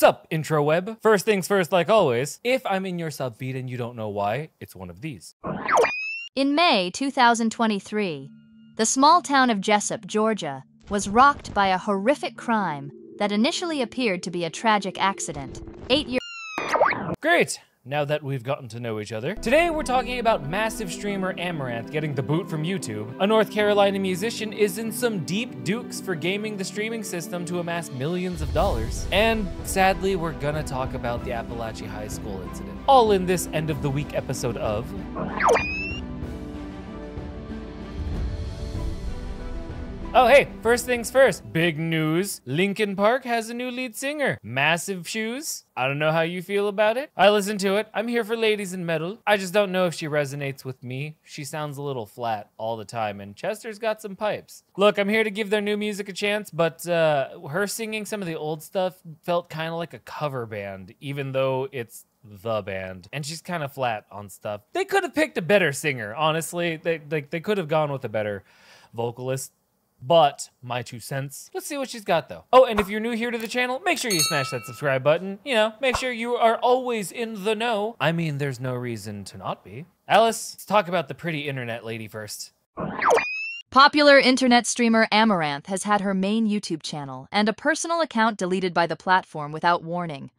Sup, intro web? First things first, like always, if I'm in your sub feed and you don't know why, it's one of these. In May 2023, the small town of Jessup, Georgia, was rocked by a horrific crime that initially appeared to be a tragic accident. 8 years. Great! Now that we've gotten to know each other, today we're talking about massive streamer Amouranth getting the boot from YouTube. A North Carolina musician is in some deep dukes for gaming the streaming system to amass millions of dollars. And sadly, we're gonna talk about the Apalachee High School incident. All in this end of the week episode of... Oh hey, first things first, big news. Linkin Park has a new lead singer. Massive shoes. I don't know how you feel about it. I listen to it. I'm here for ladies in metal. I just don't know if she resonates with me. She sounds a little flat all the time, and Chester's got some pipes. Look, I'm here to give their new music a chance, but her singing some of the old stuff felt kind of like a cover band, even though it's the band, and she's kind of flat on stuff. They could have picked a better singer, honestly. They could have gone with a better vocalist. But, my 2 cents. Let's see what she's got though. Oh, and if you're new here to the channel, make sure you smash that subscribe button. You know, make sure you are always in the know. I mean, there's no reason to not be. Alice, let's talk about the pretty internet lady first. Popular internet streamer Amouranth has had her main YouTube channel and a personal account deleted by the platform without warning.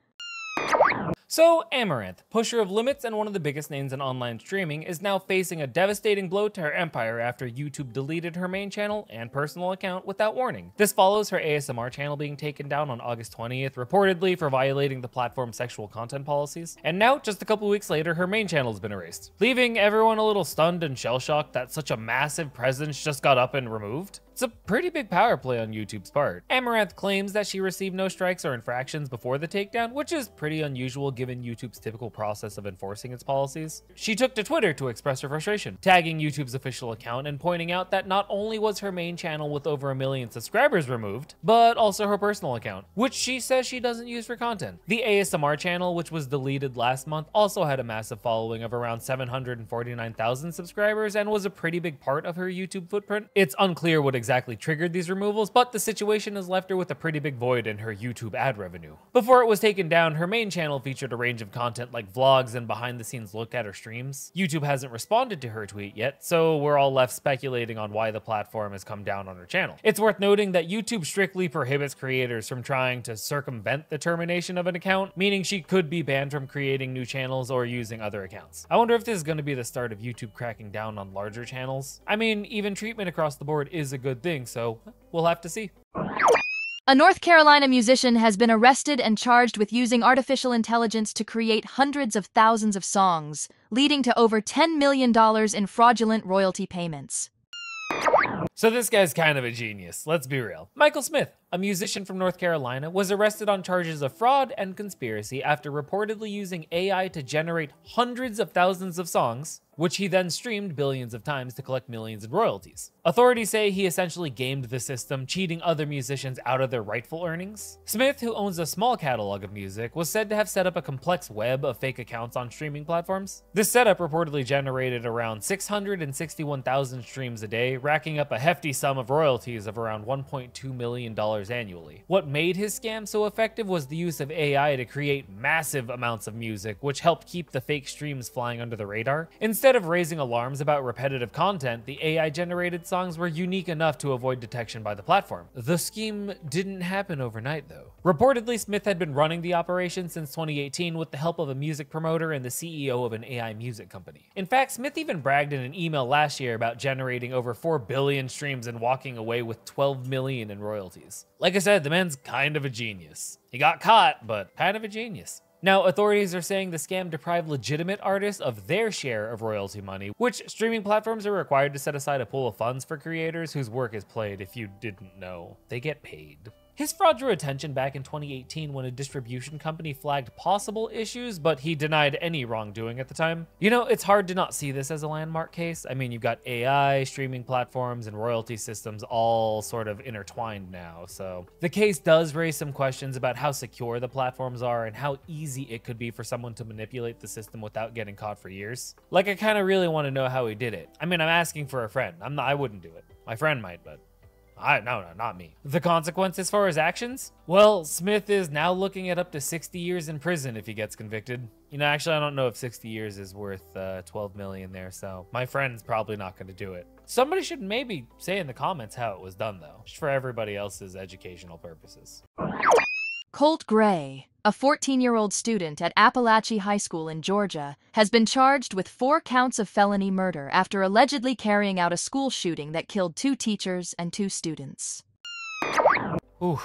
So, Amouranth, pusher of limits and one of the biggest names in online streaming, is now facing a devastating blow to her empire after YouTube deleted her main channel and personal account without warning. This follows her ASMR channel being taken down on August 20th, reportedly for violating the platform's sexual content policies. And now, just a couple weeks later, her main channel has been erased, leaving everyone a little stunned and shell-shocked that such a massive presence just got up and removed. It's a pretty big power play on YouTube's part. Amouranth claims that she received no strikes or infractions before the takedown, which is pretty unusual given YouTube's typical process of enforcing its policies. She took to Twitter to express her frustration, tagging YouTube's official account and pointing out that not only was her main channel with over 1 million subscribers removed, but also her personal account, which she says she doesn't use for content. The ASMR channel, which was deleted last month, also had a massive following of around 749,000 subscribers and was a pretty big part of her YouTube footprint. It's unclear what exactly triggered these removals, but the situation has left her with a pretty big void in her YouTube ad revenue. Before it was taken down, her main channel featured a range of content like vlogs and behind the scenes look at her streams. YouTube hasn't responded to her tweet yet, so we're all left speculating on why the platform has come down on her channel. It's worth noting that YouTube strictly prohibits creators from trying to circumvent the termination of an account, meaning she could be banned from creating new channels or using other accounts. I wonder if this is going to be the start of YouTube cracking down on larger channels. I mean, even treatment across the board is a good thing, so we'll have to see. A North Carolina musician has been arrested and charged with using artificial intelligence to create hundreds of thousands of songs, leading to over $10 million in fraudulent royalty payments. So this guy's kind of a genius, let's be real. Michael Smith, a musician from North Carolina, was arrested on charges of fraud and conspiracy after reportedly using AI to generate hundreds of thousands of songs, which he then streamed billions of times to collect millions in royalties. Authorities say he essentially gamed the system, cheating other musicians out of their rightful earnings. Smith, who owns a small catalog of music, was said to have set up a complex web of fake accounts on streaming platforms. This setup reportedly generated around 661,000 streams a day, racking up a hefty sum of royalties of around $1.2 million annually. What made his scam so effective was the use of AI to create massive amounts of music, which helped keep the fake streams flying under the radar. Instead of raising alarms about repetitive content, the AI-generated songs were unique enough to avoid detection by the platform. The scheme didn't happen overnight, though. Reportedly, Smith had been running the operation since 2018 with the help of a music promoter and the CEO of an AI music company. In fact, Smith even bragged in an email last year about generating over 4 billion streams and walking away with 12 million in royalties. Like I said, the man's kind of a genius. He got caught, but kind of a genius. Now, authorities are saying the scam deprived legitimate artists of their share of royalty money, which streaming platforms are required to set aside a pool of funds for creators whose work is played. If you didn't know, they get paid. His fraud drew attention back in 2018 when a distribution company flagged possible issues, but he denied any wrongdoing at the time. You know, it's hard to not see this as a landmark case. I mean, you've got AI, streaming platforms, and royalty systems all sort of intertwined now, so. The case does raise some questions about how secure the platforms are and how easy it could be for someone to manipulate the system without getting caught for years. Like, I kind of really want to know how he did it. I mean, I'm asking for a friend. I wouldn't do it. My friend might, but No, not me. The consequences for his actions? Well, Smith is now looking at up to 60 years in prison if he gets convicted. You know, actually, I don't know if 60 years is worth 12 million there, so my friend's probably not going to do it. Somebody should maybe say in the comments how it was done, though, just for everybody else's educational purposes. Colt Gray, a 14-year-old student at Apalachee High School in Georgia, has been charged with 4 counts of felony murder after allegedly carrying out a school shooting that killed 2 teachers and 2 students. Ooh.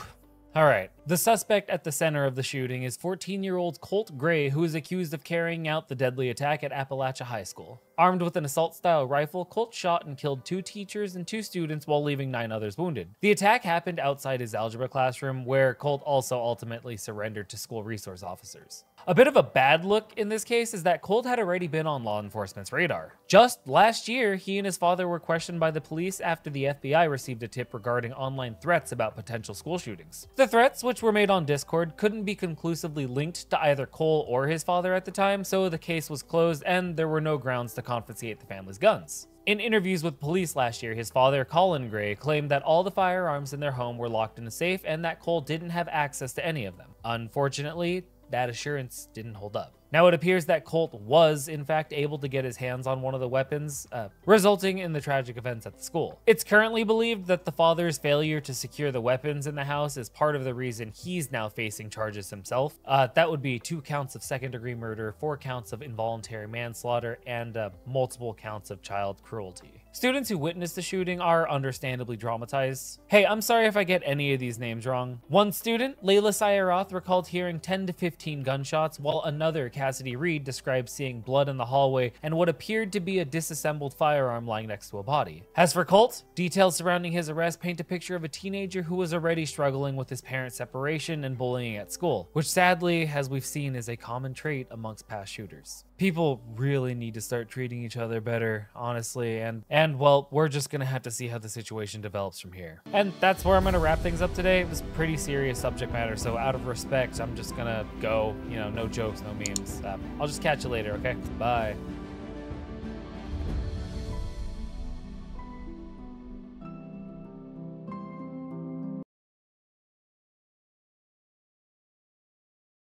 All right. The suspect at the center of the shooting is 14-year-old Colt Gray, who is accused of carrying out the deadly attack at Apalachee High School. Armed with an assault-style rifle, Colt shot and killed 2 teachers and 2 students while leaving 9 others wounded. The attack happened outside his algebra classroom, where Colt also ultimately surrendered to school resource officers. A bit of a bad look in this case is that Colt had already been on law enforcement's radar. Just last year, he and his father were questioned by the police after the FBI received a tip regarding online threats about potential school shootings. The threats, which were made on Discord, couldn't be conclusively linked to either Cole or his father at the time, so the case was closed and there were no grounds to confiscate the family's guns. In interviews with police last year, his father, Colin Gray, claimed that all the firearms in their home were locked in a safe and that Cole didn't have access to any of them. Unfortunately, that assurance didn't hold up. Now it appears that Colt was, in fact, able to get his hands on one of the weapons, resulting in the tragic events at the school. It's currently believed that the father's failure to secure the weapons in the house is part of the reason he's now facing charges himself. That would be 2 counts of second-degree murder, 4 counts of involuntary manslaughter, and multiple counts of child cruelty. Students who witnessed the shooting are understandably traumatized. Hey, I'm sorry if I get any of these names wrong. One student, Layla Sayaroth, recalled hearing 10 to 15 gunshots, while another, Cassidy Reed, described seeing blood in the hallway and what appeared to be a disassembled firearm lying next to a body. As for Colt, details surrounding his arrest paint a picture of a teenager who was already struggling with his parents' separation and bullying at school, which sadly, as we've seen, is a common trait amongst past shooters. People really need to start treating each other better, honestly, and well, we're just gonna have to see how the situation develops from here. And that's where I'm gonna wrap things up today. It was pretty serious subject matter, so out of respect, I'm just gonna go, you know, no jokes, no memes. I'll just catch you later, okay? Bye.